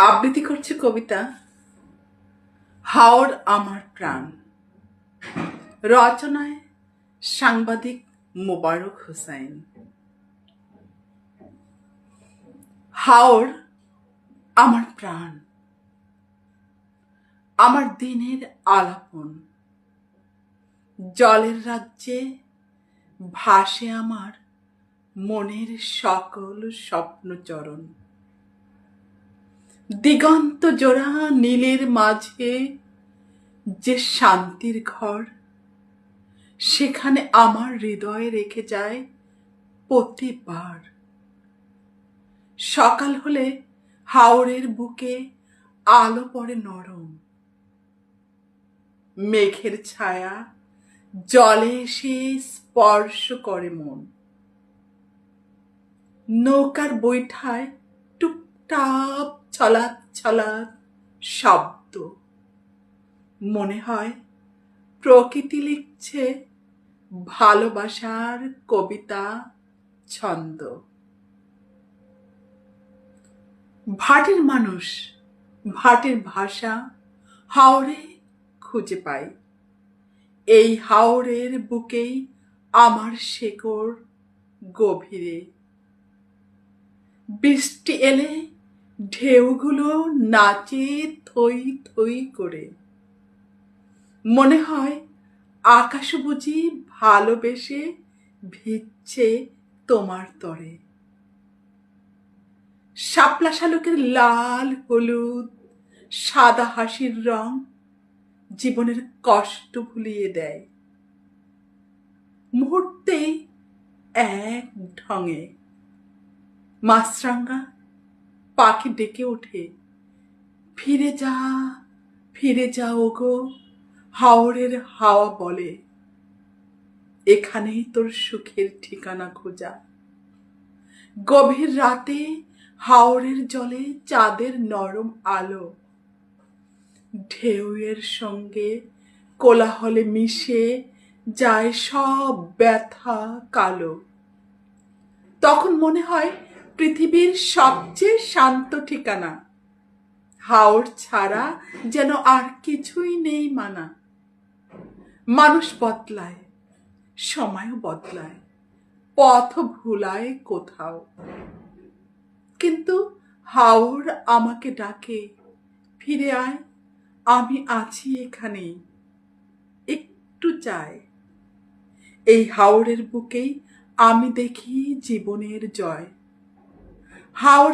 আবৃত্তি করছে কবিতা হাওর আমার প্রাণ। রচনায় সাংবাদিক মোবারক হোসাইন। হাওর আমার প্রাণ, আমার দিনের আলাপন। জলের রাজ্যে ভাসে আমার মনের সকল স্বপ্নচরণ। দিগন্ত জোড়া নীলের মাঝে যে শান্তির ঘর, সেখানে আমার হৃদয়ে রেখে যায় প্রতিবার। সকাল হলে হাওরের বুকে আলো পড়ে নরম, মেঘের ছায়া জলে এসে স্পর্শ করে মন। নৌকার বৈঠায় টুপটাপ ছলাৎ ছলাৎ শব্দ, মনে হয় প্রকৃতি লিখছে ভালোবাসার কবিতা ছন্দ। ভাটের মানুষ, ভাটের ভাষা হাওরে খুঁজে পাই। এই হাওরের বুকেই আমার শেকড় গভীরে। বৃষ্টি এলে ঢেউগুলো নাচে থই থই করে। মনে হয় আকাশ বুঝি ভালোবেসে ভিজছে তোমার তরে। শাপলা শালুকের লাল হলুদ সাদা হাসির রং জীবনের কষ্ট ভুলিয়ে দেয়। মুহূর্তেই এক ঢঙে মাছরাঙা পাখি ডেকে ওঠে, ফিরে যা ওগো হাওরের হাওয়া বলে, এখানেই তোর সুখের ঠিকানা খোঁজা। গভীর রাতে হাওরের জলে চাঁদের নরম আলো ঢেউয়ের সঙ্গে কোলাহলে মিশে যায় সব ব্যথা কালো। তখন মনে হয় পৃথিবীর সবচেয়ে শান্ত ঠিকানা। হাওর ছাড়া যেন আর কিছুই নেই মানা। মানুষ বদলায়, সময়ও বদলায়, পথ ভুলায় কোথাও, কিন্তু হাওর আমাকে ডাকে, ফিরে আয়, আমি আছি এখানেই, একটু চাই। এই হাওরের বুকেই আমি দেখি জীবনের জয়। হাওর